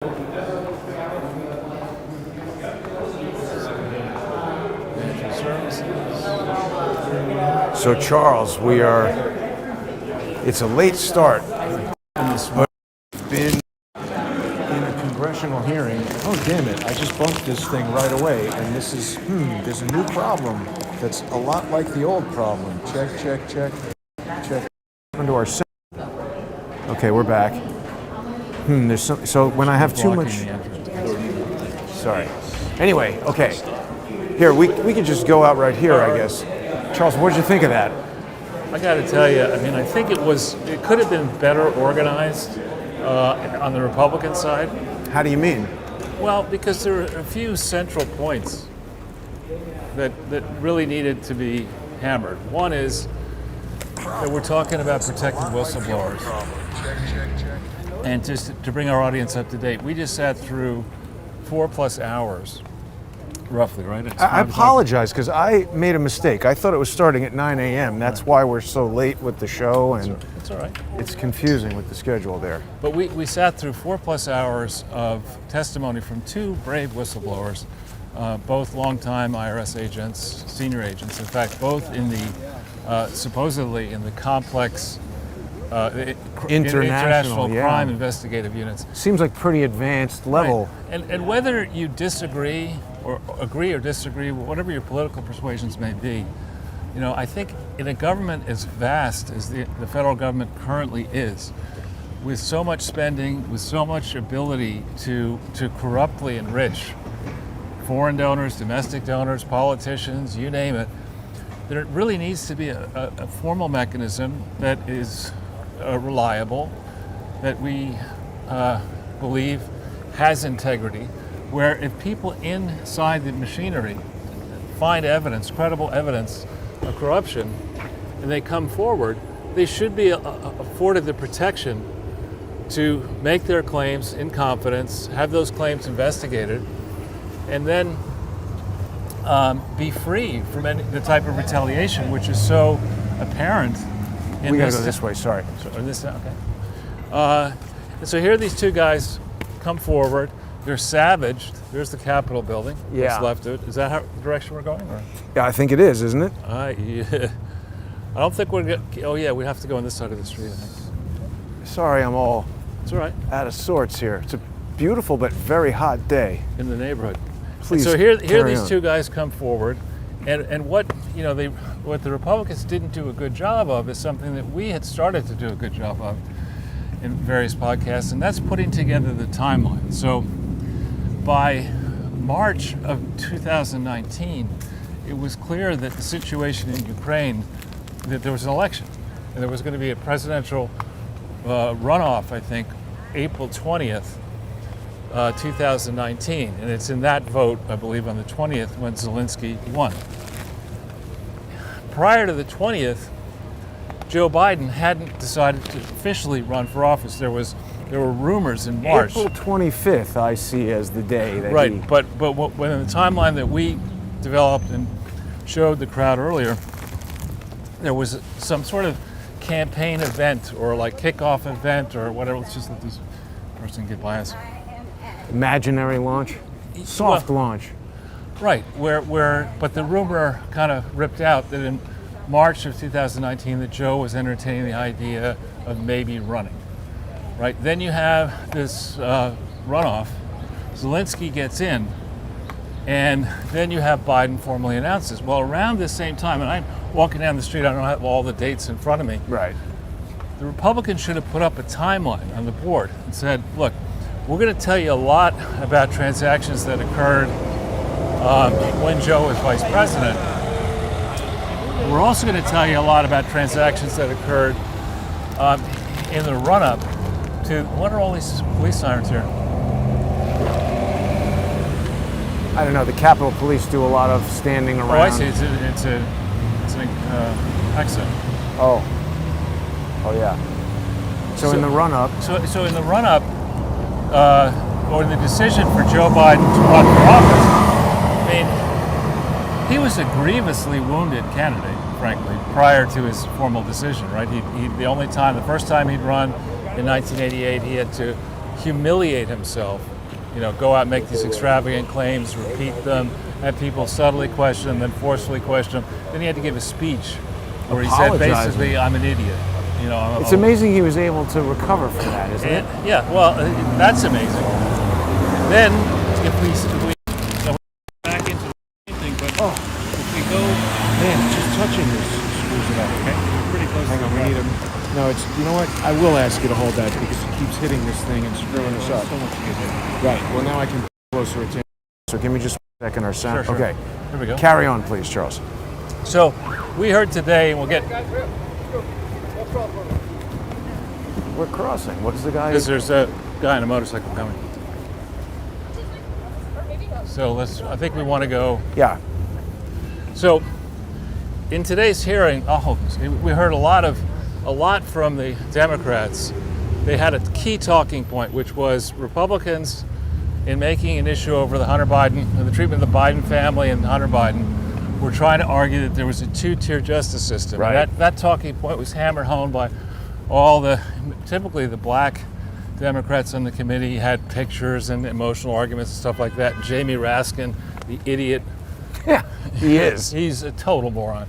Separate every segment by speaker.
Speaker 1: So Charles, it's a late start. We've been in a congressional hearing. Oh, damn it, I just bumped this thing right away. And there's a new problem that's a lot like the old problem. Check. Into our okay, we're back. So when I have too much... Sorry. Anyway, okay. Here, we could just go out right here, I guess. Charles, what did you think of that?
Speaker 2: I got to tell you, I think it could have been better organized on the Republican side.
Speaker 1: How do you mean?
Speaker 2: Well, because there are a few central points that really needed to be hammered. One is that we're talking about protecting whistleblowers. And just to bring our audience up to date, we just sat through 4+ hours. Roughly, right?
Speaker 1: I apologize because I made a mistake. I thought it was starting at 9 a.m. That's why we're so late with the show, and
Speaker 2: it's all right.
Speaker 1: It's confusing with the schedule there.
Speaker 2: But we sat through 4+ hours of testimony from two brave whistleblowers, both longtime IRS agents, senior agents. In fact, both in the supposedly in the complex international crime investigative units.
Speaker 1: Seems like pretty advanced level.
Speaker 2: Right. And whether you disagree or agree or disagree, whatever your political persuasions may be, I think in a government as vast as the federal government currently is, with so much spending, with so much ability to corruptly enrich foreign donors, domestic donors, politicians, you name it, there really needs to be a formal mechanism that is reliable, that we believe has integrity, where if people inside the machinery find evidence, credible evidence of corruption, and they come forward, they should be afforded the protection to make their claims in confidence, have those claims investigated, and then be free from the type of retaliation which is so apparent.
Speaker 1: We gotta go this way, sorry.
Speaker 2: Okay. So here these two guys come forward. They're savaged. There's the Capitol building.
Speaker 1: Yeah.
Speaker 2: What's left of it. Is that the direction we're going? Or?
Speaker 1: Yeah, I think it is, isn't it?
Speaker 2: Yeah. I don't think we're going to... Oh, yeah, we have to go on this side of the street, I think.
Speaker 1: Sorry, I'm all
Speaker 2: it's all right.
Speaker 1: Out of sorts here. It's a beautiful but very hot day.
Speaker 2: In the neighborhood.
Speaker 1: Please.
Speaker 2: So here these two guys come forward, and what the Republicans didn't do a good job of is something that we had started to do a good job of in various podcasts, and that's putting together the timeline. So by March of 2019, it was clear that the situation in Ukraine, that there was an election, and there was going to be a presidential runoff, I think, April 20th, 2019. And it's in that vote, I believe, on the 20th when Zelensky won. Prior to the 20th, Joe Biden hadn't decided to officially run for office. There were rumors in March.
Speaker 1: April 25th, I see as the day that
Speaker 2: right, but when in the timeline that we developed and showed the crowd earlier, there was some sort of campaign event or like kickoff event or whatever. Let's just let this person get by us.
Speaker 1: Imaginary launch? Soft launch.
Speaker 2: Right, but the rumor kind of ripped out that in March of 2019 that Joe was entertaining the idea of maybe running. Right, then you have this runoff. Zelensky gets in, and then you have Biden formally announces. Well, around this same time, and I'm walking down the street, I don't have all the dates in front of me.
Speaker 1: Right.
Speaker 2: The Republicans should have put up a timeline on the board and said, look, we're going to tell you a lot about transactions that occurred when Joe was vice president. We're also going to tell you a lot about transactions that occurred in the run-up to, what are all these police sirens here?
Speaker 1: I don't know, the Capitol Police do a lot of standing around.
Speaker 2: Oh, I see, it's an exit.
Speaker 1: Oh, yeah. So in the run-up.
Speaker 2: So in the run-up, or in the decision for Joe Biden to run for office, I mean, he was a grievously wounded candidate, frankly, prior to his formal decision, right? The first time he'd run in 1988, he had to humiliate himself, go out and make these extravagant claims, repeat them, have people subtly question them, then forcefully question them. Then he had to give a speech where he said basically, I'm an idiot.
Speaker 1: It's amazing he was able to recover from that, isn't it?
Speaker 2: Yeah, well, that's amazing. Then, if we back into the thing, but if we go,
Speaker 1: man, just touching this screws it up.
Speaker 2: Okay, pretty close.
Speaker 1: Hang on, we need him. No, it's. You know what? I will ask you to hold that because it keeps hitting this thing and screwing us up.
Speaker 2: So much to get here.
Speaker 1: Right. Well, now I can pay closer attention. So give me just a second. Our sound.
Speaker 2: Sure.
Speaker 1: Okay.
Speaker 2: Here we go.
Speaker 1: Carry on, please, Charles.
Speaker 2: So, we heard today, and we'll get.
Speaker 1: We're crossing. What is the guy?
Speaker 2: Because there's a guy on a motorcycle coming. So I think we want to go.
Speaker 1: Yeah.
Speaker 2: So, in today's hearing, we heard a lot from the Democrats. They had a key talking point, which was Republicans, in making an issue over the treatment of the Biden family and Hunter Biden, were trying to argue that there was a two-tier justice system.
Speaker 1: Right.
Speaker 2: That talking point was hammered home by typically the black Democrats on the committee had pictures and emotional arguments and stuff like that. Jamie Raskin, the idiot.
Speaker 1: Yeah, he is.
Speaker 2: He's a total moron.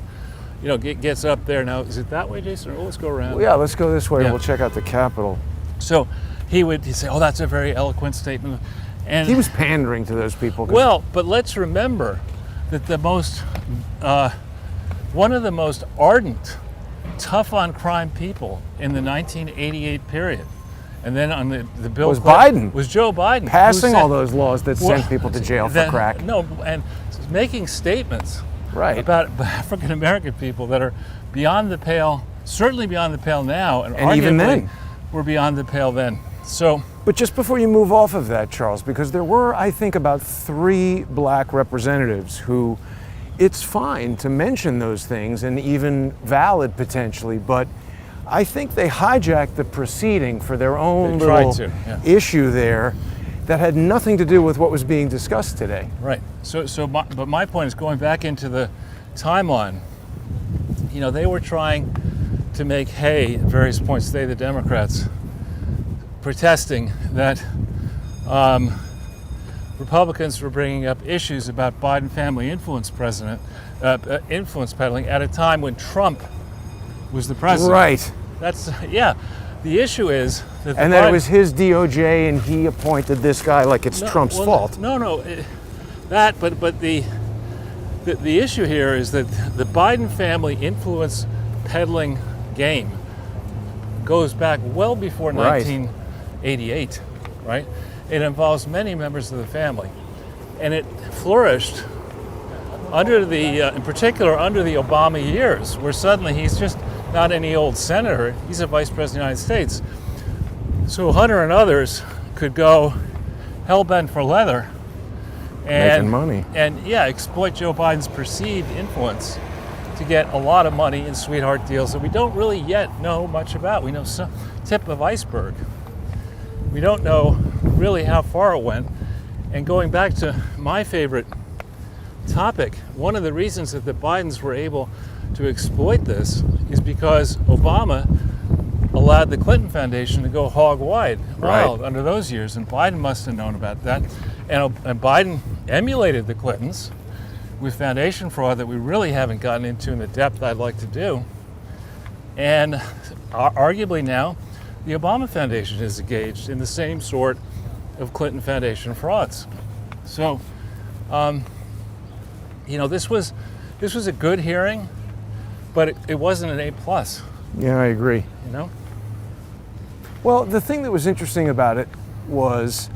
Speaker 2: Gets up there. Now, is it that way, Jason? Or let's go around.
Speaker 1: Well, yeah, let's go this way.
Speaker 2: Yeah.
Speaker 1: We'll check out the Capitol.
Speaker 2: So he'd say, that's a very eloquent statement. And
Speaker 1: He was pandering to those people.
Speaker 2: Well, but let's remember that one of the most ardent, tough on crime people in the 1988 period, and then on the bill
Speaker 1: was Biden.
Speaker 2: Was Joe Biden.
Speaker 1: Passing all those laws that sent people to jail for crack.
Speaker 2: No, and making statements
Speaker 1: Right.
Speaker 2: about African American people that are beyond the pale, certainly beyond the pale now, and
Speaker 1: even
Speaker 2: arguably
Speaker 1: then.
Speaker 2: were beyond the pale then. So,
Speaker 1: But just before you move off of that, Charles, because there were, I think, about 3 black representatives who it's fine to mention those things and even valid potentially, but I think they hijacked the proceeding for their own little issue there that had nothing to do with what was being discussed today.
Speaker 2: Right. But my point is going back into the timeline. They were trying to make hay at various points today, the Democrats, protesting that Republicans were bringing up issues about Biden family influence peddling at a time when Trump was the president.
Speaker 1: Right.
Speaker 2: The issue is that
Speaker 1: that it was his DOJ and he appointed this guy like it's Trump's fault.
Speaker 2: But the issue here is that the Biden family influence peddling game goes back well before 1988, right? It involves many members of the family, and it flourished in particular under the Obama years, where suddenly he's just not any old senator, he's a vice president of the United States. So Hunter and others could go hell-bent for leather and
Speaker 1: making money.
Speaker 2: And exploit Joe Biden's perceived influence to get a lot of money in sweetheart deals that we don't really yet know much about. We know some tip of iceberg. We don't know really how far it went. And going back to my favorite topic, one of the reasons that the Bidens were able to exploit this is because Obama allowed the Clinton Foundation to go hog wild under those years, and Biden must have known about that. And Biden emulated the Clintons with foundation fraud that we really haven't gotten into in the depth I'd like to do. And arguably now, the Obama Foundation is engaged in the same sort of Clinton Foundation frauds. So, this was a good hearing, but it wasn't an A+.
Speaker 1: Yeah, I agree. Well, the thing that was interesting about it was,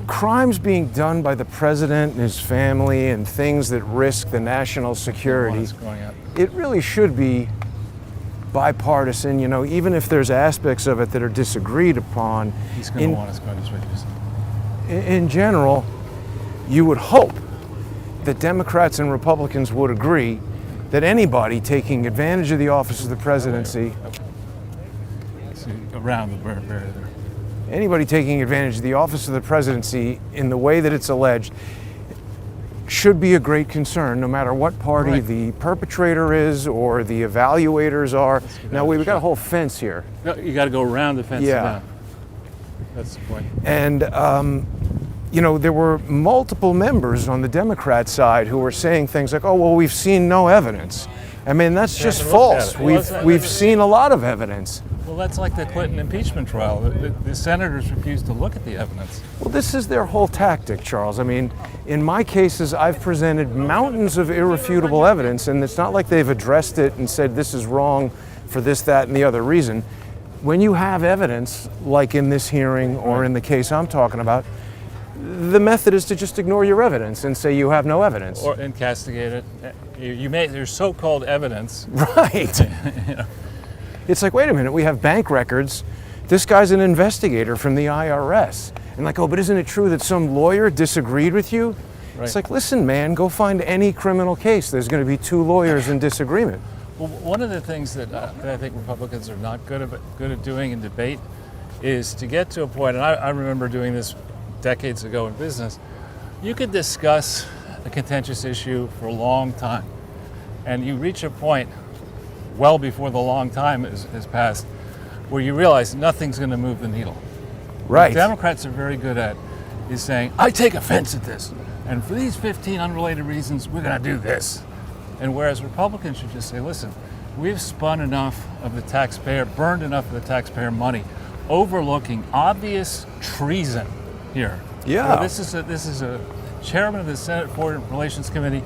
Speaker 1: crimes being done by the president and his family and things that risk the national security, it really should be bipartisan, even if there's aspects of it that are disagreed upon.
Speaker 2: He's going to want us going this way.
Speaker 1: In general, you would hope that Democrats and Republicans would agree that anybody taking advantage of the office of the presidency,
Speaker 2: around the barrier there,
Speaker 1: anybody taking advantage of the office of the presidency in the way that it's alleged, should be a great concern, no matter what party
Speaker 2: Right.
Speaker 1: the perpetrator is or the evaluators are. Now, we've got a whole fence here.
Speaker 2: No, you got to go around the fence.
Speaker 1: Yeah.
Speaker 2: Down. That's the point.
Speaker 1: And, you know, there were multiple members on the Democrat side who were saying things like, oh, well, we've seen no evidence. I mean, that's just
Speaker 2: haven't looked at
Speaker 1: false.
Speaker 2: it. Well,
Speaker 1: We've seen a lot of evidence.
Speaker 2: Well, that's like the Clinton impeachment trial. The senators refused to look at the evidence.
Speaker 1: Well, this is their whole tactic, Charles. I mean, in my cases, I've presented mountains of irrefutable evidence, and it's not like they've addressed it and said this is wrong for this, that, and the other reason. When you have evidence, like in this hearing or in the case I'm talking about, the method is to just ignore your evidence and say you have no evidence.
Speaker 2: And castigate it. There's so-called evidence.
Speaker 1: Right.
Speaker 2: You know.
Speaker 1: It's like, wait a minute, we have bank records. This guy's an investigator from the IRS. And like, oh, but isn't it true that some lawyer disagreed with you?
Speaker 2: Right.
Speaker 1: It's like, listen, man, go find any criminal case. There's going to be two lawyers in disagreement.
Speaker 2: Well, one of the things that I think Republicans are not good at doing in debate is to get to a point, and I remember doing this decades ago in business, you could discuss a contentious issue for a long time, and you reach a point well before the long time has passed where you realize nothing's going to move the needle.
Speaker 1: Right.
Speaker 2: What Democrats are very good at is saying, I take offense at this, and for these 15 unrelated reasons, we're going to do this. And whereas Republicans should just say, listen, we've spun enough of the taxpayer, burned enough of the taxpayer money, overlooking obvious treason here.
Speaker 1: Yeah.
Speaker 2: Now, this is a chairman of the Senate Foreign Relations Committee,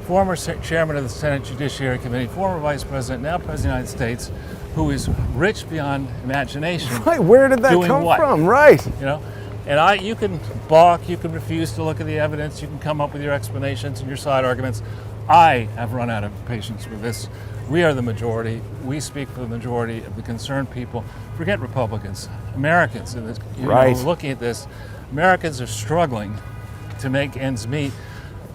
Speaker 2: former chairman of the Senate Judiciary Committee, former vice president, now president of the United States, who is rich beyond imagination.
Speaker 1: Right, where did that
Speaker 2: doing
Speaker 1: come
Speaker 2: what?
Speaker 1: from? Right.
Speaker 2: You know, and you can balk, you can refuse to look at the evidence, you can come up with your explanations and your side arguments. I have run out of patience with this. We are the majority. We speak for the majority of the concerned people. Forget Republicans, Americans. In this,
Speaker 1: Right.
Speaker 2: Looking at this, Americans are struggling to make ends meet,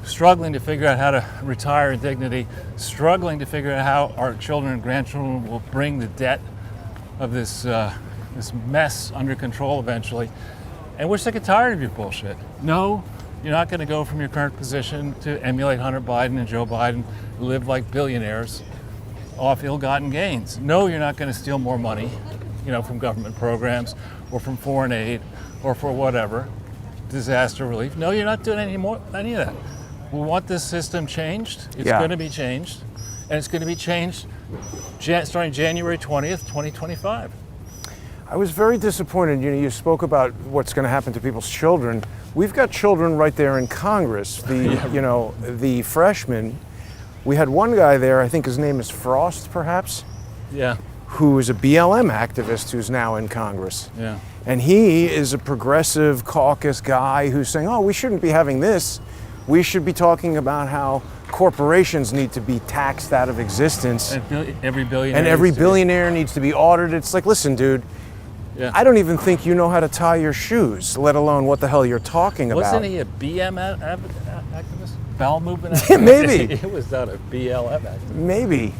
Speaker 2: struggling to figure out how to retire in dignity, struggling to figure out how our children and grandchildren will bring the debt of this mess under control eventually. And we're sick and tired of your bullshit. No, you're not going to go from your current position to emulate Hunter Biden and Joe Biden, who live like billionaires off ill-gotten gains. No, you're not going to steal more money, from government programs or from foreign aid or for whatever, disaster relief. No, you're not doing any of that. We want this system changed. It's going to be changed, and it's going to be changed starting January 20th, 2025.
Speaker 1: I was very disappointed. You spoke about what's going to happen to people's children. We've got children right there in Congress. The freshmen. We had one guy there, I think his name is Frost, perhaps?
Speaker 2: Yeah.
Speaker 1: Who is a BLM activist who's now in Congress.
Speaker 2: Yeah.
Speaker 1: And he is a progressive caucus guy who's saying, oh, we shouldn't be having this. We should be talking about how corporations need to be taxed out of existence.
Speaker 2: And every billionaire.
Speaker 1: And every billionaire needs to be audited. It's like, listen, dude, I don't even think you know how to tie your shoes, let alone what the hell you're talking about.
Speaker 2: Wasn't he a BM activist? Bowel movement activist?
Speaker 1: Maybe.
Speaker 2: It was not a BLM activist.
Speaker 1: Maybe.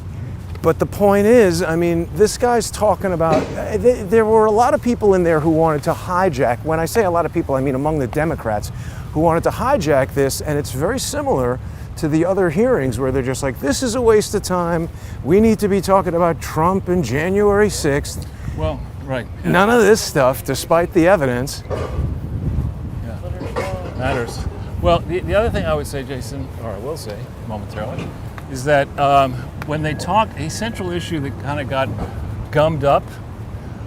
Speaker 1: But the point is, I mean, this guy's talking about, there were a lot of people in there who wanted to hijack. When I say a lot of people, I mean among the Democrats, who wanted to hijack this, and it's very similar to the other hearings where they're just like, this is a waste of time. We need to be talking about Trump and January 6th.
Speaker 2: Well, right.
Speaker 1: None of this stuff, despite the evidence.
Speaker 2: Yeah. Matters. Well, the other thing I would say, Jason, or I will say momentarily, is that when they talk, a central issue that kind of got gummed up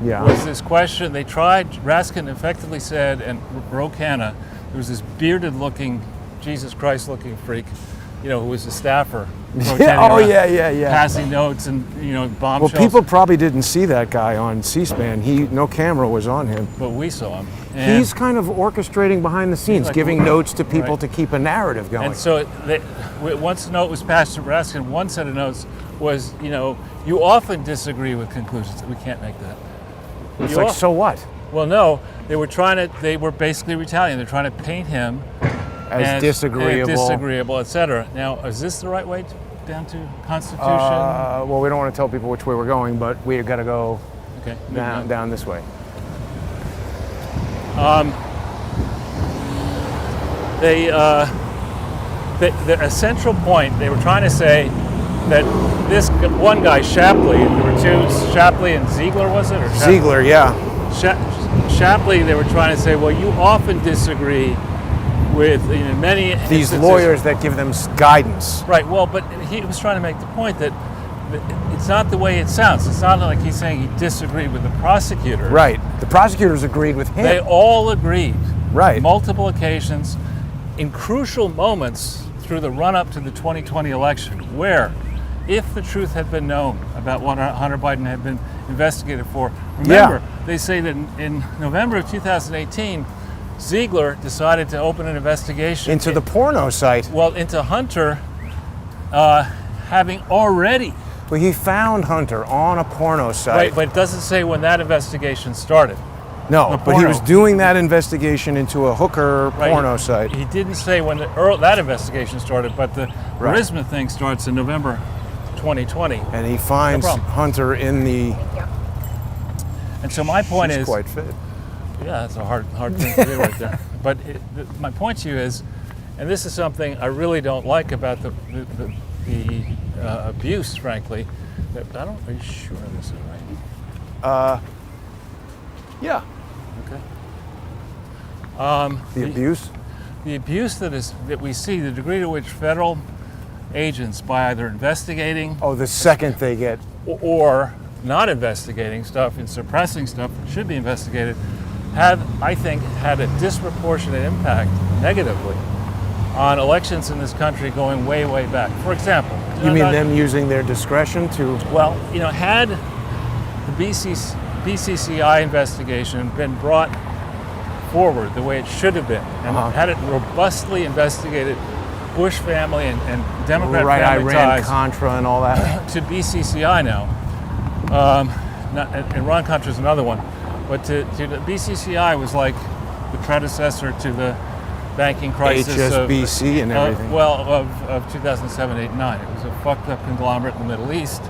Speaker 2: was this question. They tried, Raskin effectively said, and Rokana, there was this bearded-looking, Jesus Christ-looking freak, who was a staffer. Passing notes and, bombshells.
Speaker 1: Well, people probably didn't see that guy on C-SPAN. No camera was on him.
Speaker 2: But we saw him. And
Speaker 1: he's kind of orchestrating behind the scenes,
Speaker 2: like,
Speaker 1: giving notes to people to keep a narrative going.
Speaker 2: And so once the note was passed to Raskin, one set of notes was, you often disagree with conclusions. We can't make that.
Speaker 1: It's like, so what?
Speaker 2: Well, no, they were basically retaliating. They're trying to paint him
Speaker 1: as disagreeable,
Speaker 2: etc. Now, is this the right way down to Constitution?
Speaker 1: Well, we don't want to tell people which way we're going, but we've got to go down this way.
Speaker 2: the essential point, they were trying to say that this one guy, Shapley, there were two, Shapley and Ziegler, was it? Or
Speaker 1: Ziegler, yeah.
Speaker 2: Shapley, they were trying to say, well, you often disagree with many
Speaker 1: these
Speaker 2: instances.
Speaker 1: Lawyers that give them guidance.
Speaker 2: Right, well, but he was trying to make the point that it's not the way it sounds. It's not like he's saying he disagreed with the prosecutor.
Speaker 1: Right, the prosecutors agreed with him.
Speaker 2: They all agreed.
Speaker 1: Right.
Speaker 2: Multiple occasions, in crucial moments through the run-up to the 2020 election, where if the truth had been known about what Hunter Biden had been investigated for, remember, they say that in November of 2018, Ziegler decided to open an investigation
Speaker 1: into the porno site.
Speaker 2: Well, into Hunter having already.
Speaker 1: Well, he found Hunter on a porno site.
Speaker 2: Right, but it doesn't say when that investigation started.
Speaker 1: No, but he was doing that investigation into a hooker porno site.
Speaker 2: He didn't say when that investigation started, but the Burisma thing starts in November 2020.
Speaker 1: And he finds Hunter in the...
Speaker 2: And so my point is...
Speaker 1: quite fit.
Speaker 2: Yeah, that's a hard thing to do right there. But my point to you is, and this is something I really don't like about the abuse, frankly. Are you sure this is right?
Speaker 1: Yeah.
Speaker 2: Okay.
Speaker 1: The abuse?
Speaker 2: The abuse that we see, the degree to which federal agents, by either investigating...
Speaker 1: Oh, the second they get...
Speaker 2: Or not investigating stuff and suppressing stuff that should be investigated, have, I think, had a disproportionate impact negatively on elections in this country going way, way back. For example...
Speaker 1: You mean them using their discretion to...
Speaker 2: Well, had the BCCI investigation been brought forward the way it should have been, and had it robustly investigated Bush family and Democrat family ties...
Speaker 1: Iran-Contra and all that.
Speaker 2: ...to BCCI now. Iran-Contra is another one. But to the BCCI was like the predecessor to the banking crisis
Speaker 1: HSBC and everything.
Speaker 2: Of 2007, 8, 9. It was a fucked up conglomerate in the Middle East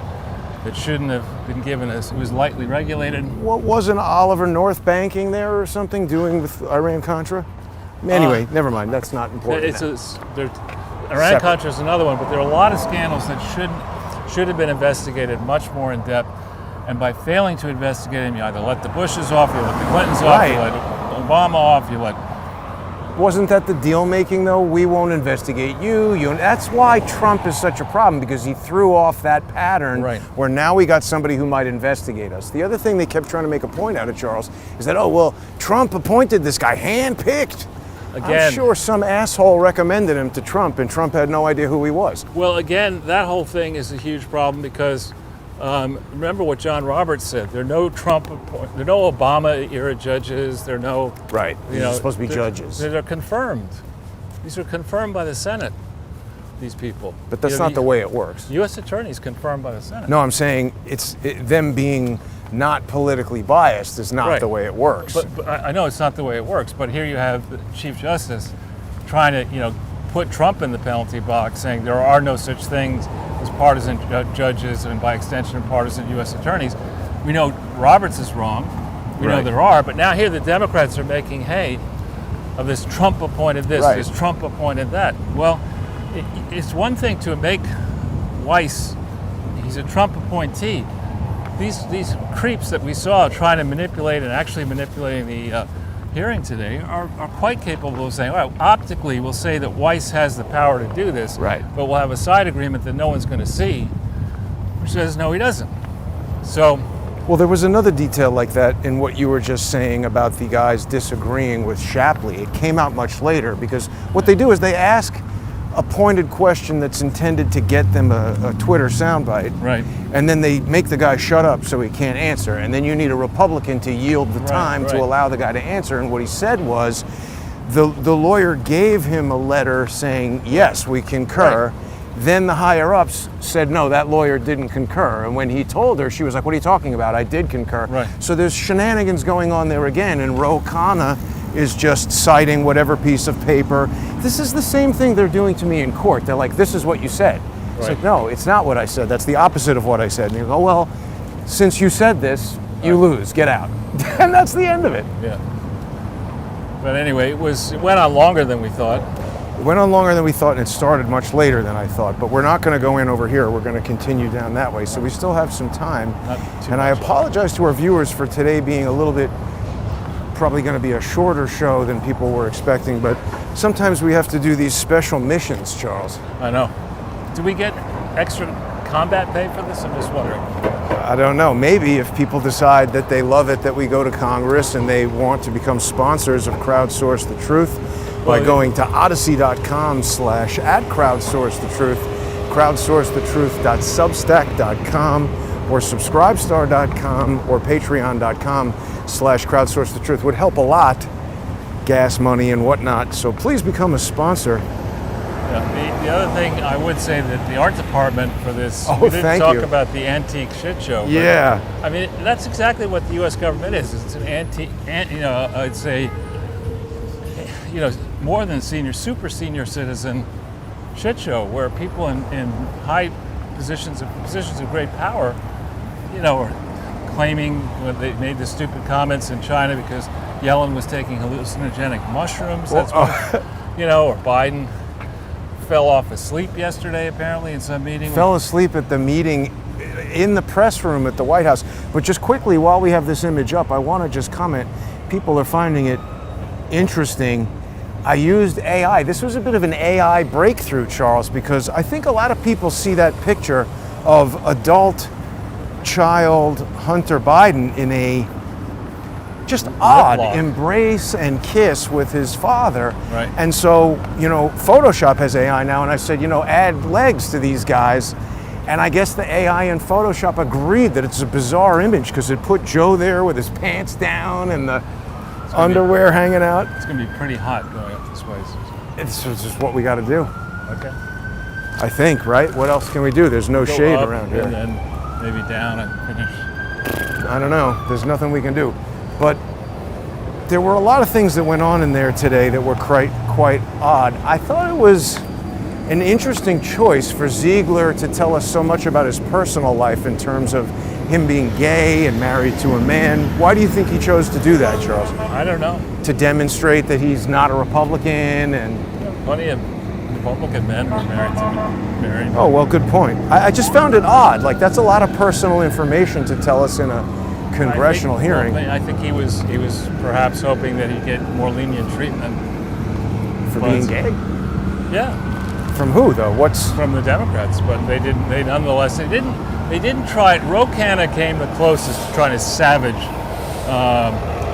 Speaker 2: that shouldn't have been given us. It was lightly regulated.
Speaker 1: What wasn't Oliver North banking there or something doing with Iran-Contra? Anyway, never mind. That's not important.
Speaker 2: Iran-Contra is another one, but there are a lot of scandals that should have been investigated much more in depth. And by failing to investigate them, you either let the Bushes off, you let the Clintons off, you let Obama off, you let...
Speaker 1: Wasn't that the deal making though? We won't investigate you. That's why Trump is such a problem, because he threw off that pattern where now we got somebody who might investigate us. The other thing they kept trying to make a point out of, Charles, is that, Trump appointed this guy, handpicked. Again, I'm sure some asshole recommended him to Trump, and Trump had no idea who he was.
Speaker 2: Well, again, that whole thing is a huge problem because remember what John Roberts said. There are no there are no Obama-era judges. There are no...
Speaker 1: Right. These are supposed to be judges.
Speaker 2: They're confirmed. These are confirmed by the Senate, these people.
Speaker 1: But that's not the way it works.
Speaker 2: U.S. attorneys confirmed by the Senate.
Speaker 1: No, I'm saying them being not politically biased is not the way it works.
Speaker 2: But I know it's not the way it works, but here you have the Chief Justice trying to, put Trump in the penalty box, saying there are no such things as partisan judges and by extension partisan U.S. attorneys. We know Roberts is wrong. We know there are, but now here the Democrats are making hay of this Trump appointed this, this Trump appointed that. Well, it's one thing to make Weiss, he's a Trump appointee. These creeps that we saw trying to manipulate and actually manipulating the hearing today are quite capable of saying, all right, optically we'll say that Weiss has the power to do this, but we'll have a side agreement that no one's going to see, which says no, he doesn't. So,
Speaker 1: well, there was another detail like that in what you were just saying about the guys disagreeing with Shapley. It came out much later because what they do is they ask a pointed question that's intended to get them a Twitter soundbite, and then they make the guy shut up so he can't answer, and then you need a Republican to yield the time to allow the guy to answer. And what he said was, the lawyer gave him a letter saying, yes, we concur. Then the higher ups said, no, that lawyer didn't concur. And when he told her, she was like, what are you talking about? I did concur. So there's shenanigans going on there again, and Ro Khanna is just citing whatever piece of paper. This is the same thing they're doing to me in court. They're like, this is what you said. It's like, no, it's not what I said. That's the opposite of what I said. And you go, well, since you said this, you lose. Get out. And that's the end of it.
Speaker 2: Yeah. But anyway, it went on longer than we thought.
Speaker 1: went on longer than we thought, and it started much later than I thought. But we're not going to go in over here. We're going to continue down that way. So we still have some time. And I apologize to our viewers for today being a little bit, probably going to be a shorter show than people were expecting. But sometimes we have to do these special missions, Charles.
Speaker 2: I know. Do we get extra combat pay for this? I'm just wondering.
Speaker 1: I don't know. Maybe if people decide that they love it that we go to Congress and they want to become sponsors of Crowdsource the Truth by going to odyssey.com/@crowdsourcethetruth, crowdsourcethetruth.substack.com, or subscribestar.com, or patreon.com/crowdsourcethetruth would help a lot. Gas money and whatnot. So please become a sponsor.
Speaker 2: The other thing I would say that the art department for this,
Speaker 1: Oh,
Speaker 2: we didn't
Speaker 1: thank
Speaker 2: talk
Speaker 1: you.
Speaker 2: about the antique shit show. But,
Speaker 1: Yeah.
Speaker 2: I mean, that's exactly what the U.S. government is. It's an I'd say, more than super senior citizen shit show where people in high positions of great power, are claiming when they made the stupid comments in China because Yellen was taking hallucinogenic mushrooms. That's what, or Biden fell off asleep yesterday, apparently, in some meeting.
Speaker 1: Fell asleep at the meeting in the press room at the White House. But just quickly, while we have this image up, I want to just comment. People are finding it interesting. I used AI. This was a bit of an AI breakthrough, Charles, because I think a lot of people see that picture of adult child Hunter Biden in a just odd embrace and kiss with his father.
Speaker 2: Right.
Speaker 1: And so, Photoshop has AI now, and I said, add legs to these guys. And I guess the AI in Photoshop agreed that it's a bizarre image because it put Joe there with his pants down and the underwear hanging out.
Speaker 2: It's going to be pretty hot going up this way.
Speaker 1: It's just what we got to do.
Speaker 2: Okay.
Speaker 1: I think, right? What else can we do? There's no shade
Speaker 2: up
Speaker 1: around here.
Speaker 2: And then maybe down and finish.
Speaker 1: I don't know. There's nothing we can do. But there were a lot of things that went on in there today that were quite odd. I thought it was an interesting choice for Ziegler to tell us so much about his personal life in terms of him being gay and married to a man. Why do you think he chose to do that, Charles?
Speaker 2: I don't know.
Speaker 1: To demonstrate that he's not a Republican and...
Speaker 2: Plenty of Republican men were married.
Speaker 1: Oh, well, good point. I just found it odd. Like, that's a lot of personal information to tell us in a congressional hearing.
Speaker 2: I think he was perhaps hoping that he'd get more lenient treatment.
Speaker 1: For being gay?
Speaker 2: Yeah.
Speaker 1: From who, though?
Speaker 2: From the Democrats, but they didn't try it. Ro Khanna came the closest to trying to savage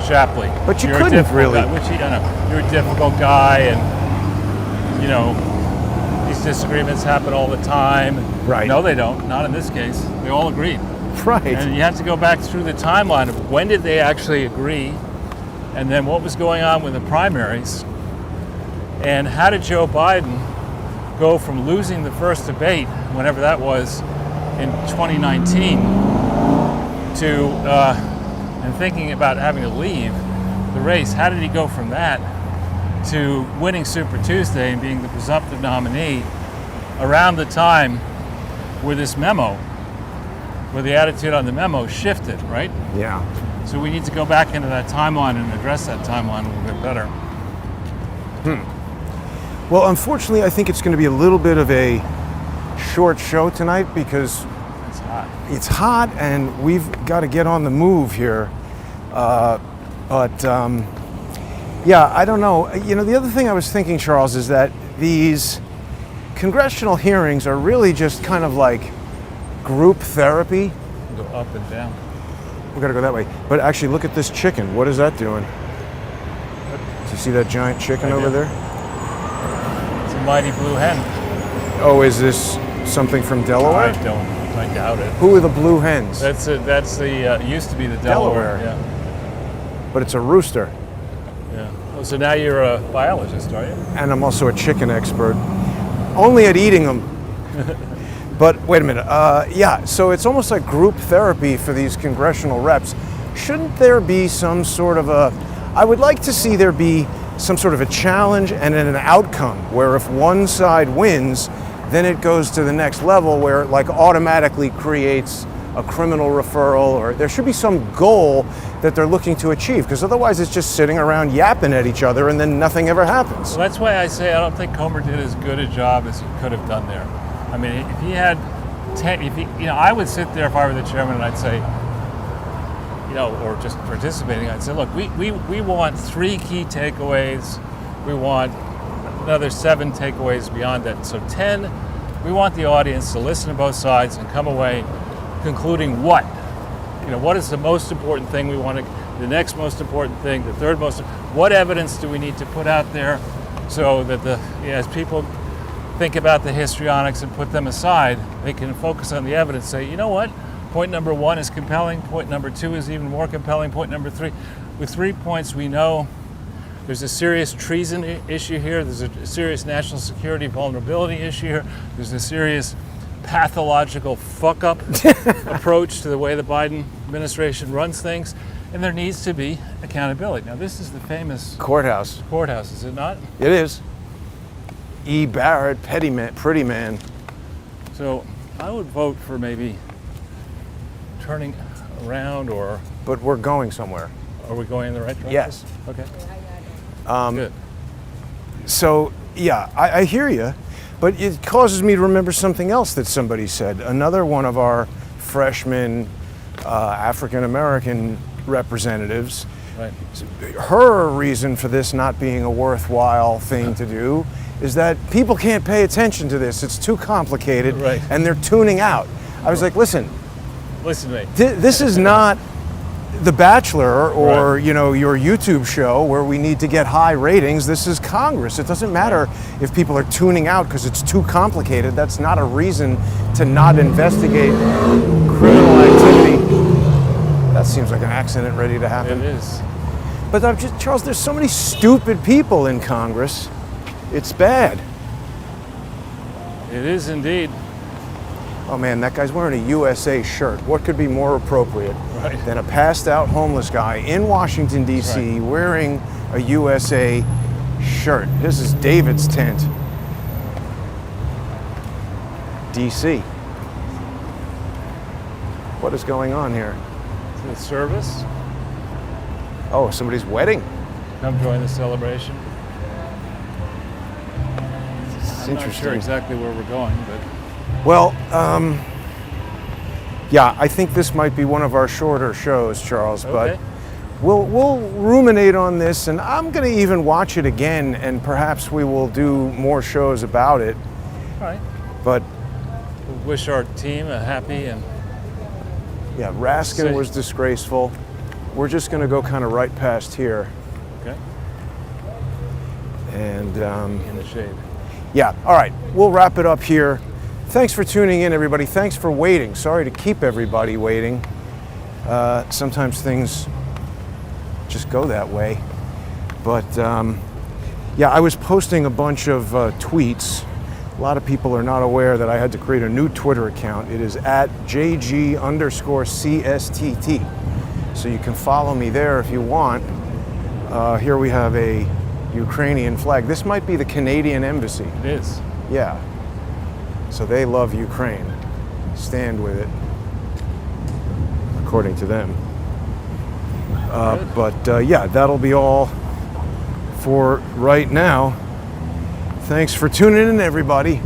Speaker 2: Shapley.
Speaker 1: But you couldn't really.
Speaker 2: You're a difficult guy, and these disagreements happen all the time.
Speaker 1: Right.
Speaker 2: No, they don't. Not in this case. They all agreed.
Speaker 1: Right.
Speaker 2: And you have to go back through the timeline of when did they actually agree, and then what was going on with the primaries, and how did Joe Biden go from losing the first debate, whenever that was, in 2019, to and thinking about having to leave the race. How did he go from that to winning Super Tuesday and being the presumptive nominee around the time where this memo, where the attitude on the memo shifted, right?
Speaker 1: Yeah.
Speaker 2: So we need to go back into that timeline and address that timeline a little bit better.
Speaker 1: Well, unfortunately, I think it's going to be a little bit of a short show tonight because
Speaker 2: It's hot.
Speaker 1: it's hot and we've got to get on the move here. Yeah, I don't know. The other thing I was thinking, Charles, is that these congressional hearings are really just kind of like group therapy.
Speaker 2: Go up and down.
Speaker 1: We got to go that way. But actually, look at this chicken. What is that doing? Do you see that giant chicken over there?
Speaker 2: It's a mighty blue hen.
Speaker 1: Oh, is this something from Delaware?
Speaker 2: I doubt it.
Speaker 1: Who are the blue hens?
Speaker 2: That's the used to be the Delaware.
Speaker 1: Delaware. But it's a rooster.
Speaker 2: Yeah. Oh, so now you're a biologist, are you?
Speaker 1: And I'm also a chicken expert. Only at eating them. But wait a minute. Yeah, so it's almost like group therapy for these congressional reps. Shouldn't there be some sort of I would like to see there be some sort of a challenge and an outcome where if one side wins, then it goes to the next level where it like automatically creates a criminal referral, or there should be some goal that they're looking to achieve, because otherwise it's just sitting around yapping at each other and then nothing ever happens.
Speaker 2: Well, that's why I say I don't think Comer did as good a job as he could have done there. I mean, if he had, I would sit there if I were the chairman and I'd say, or just participating, I'd say, look, we want 3 key takeaways. We want another 7 takeaways beyond that. So 10, we want the audience to listen to both sides and come away concluding what? What is the most important thing we want to, the next most important thing, the third most, what evidence do we need to put out there so that as people think about the histrionics and put them aside, they can focus on the evidence, say, you know what? Point number 1 is compelling. Point number 2 is even more compelling. Point number 3, with 3 points, we know there's a serious treason issue here. There's a serious national security vulnerability issue here. There's a serious pathological fuck-up approach to the way the Biden administration runs things, and there needs to be accountability. Now, this is the famous
Speaker 1: Courthouse,
Speaker 2: is it not?
Speaker 1: It is. E. Barrett, pretty man.
Speaker 2: So I would vote for maybe turning around, or...
Speaker 1: But we're going somewhere.
Speaker 2: Are we going in the right direction?
Speaker 1: Yes.
Speaker 2: Okay. Good.
Speaker 1: So, yeah, I hear you, but it causes me to remember something else that somebody said. Another one of our freshman African-American representatives,
Speaker 2: Right.
Speaker 1: her reason for this not being a worthwhile thing to do is that people can't pay attention to this. It's too complicated,
Speaker 2: Right.
Speaker 1: and they're tuning out. I was like, listen
Speaker 2: to me.
Speaker 1: This is not The Bachelor or
Speaker 2: Right.
Speaker 1: your YouTube show where we need to get high ratings. This is Congress. It doesn't matter if people are tuning out because it's too complicated. That's not a reason to not investigate criminal activity. That seems like an accident ready to happen.
Speaker 2: It is.
Speaker 1: But Charles, there's so many stupid people in Congress. It's bad.
Speaker 2: It is indeed.
Speaker 1: Oh man, that guy's wearing a USA shirt. What could be more appropriate than a passed out homeless guy in Washington, D.C. wearing a USA shirt? This is David's tent. D.C. What is going on here?
Speaker 2: The service.
Speaker 1: Oh, somebody's wedding.
Speaker 2: Come join the celebration.
Speaker 1: It's
Speaker 2: I'm not sure exactly where we're going, but...
Speaker 1: Well, yeah, I think this might be one of our shorter shows, Charles, but we'll ruminate on this, and I'm going to even watch it again, and perhaps we will do more shows about it.
Speaker 2: All right.
Speaker 1: But
Speaker 2: we wish our team a happy and...
Speaker 1: Yeah, Raskin was disgraceful. We're just going to go kind of right past here.
Speaker 2: Okay.
Speaker 1: And
Speaker 2: in the shade.
Speaker 1: Yeah, all right, we'll wrap it up here. Thanks for tuning in, everybody. Thanks for waiting. Sorry to keep everybody waiting. Sometimes things just go that way. But yeah, I was posting a bunch of tweets. A lot of people are not aware that I had to create a new Twitter account. It is at JG_CSTT. So you can follow me there if you want. Here we have a Ukrainian flag. This might be the Canadian embassy.
Speaker 2: It is.
Speaker 1: Yeah. So they love Ukraine. Stand with it, according to them. But yeah, that'll be all for right now. Thanks for tuning in, everybody.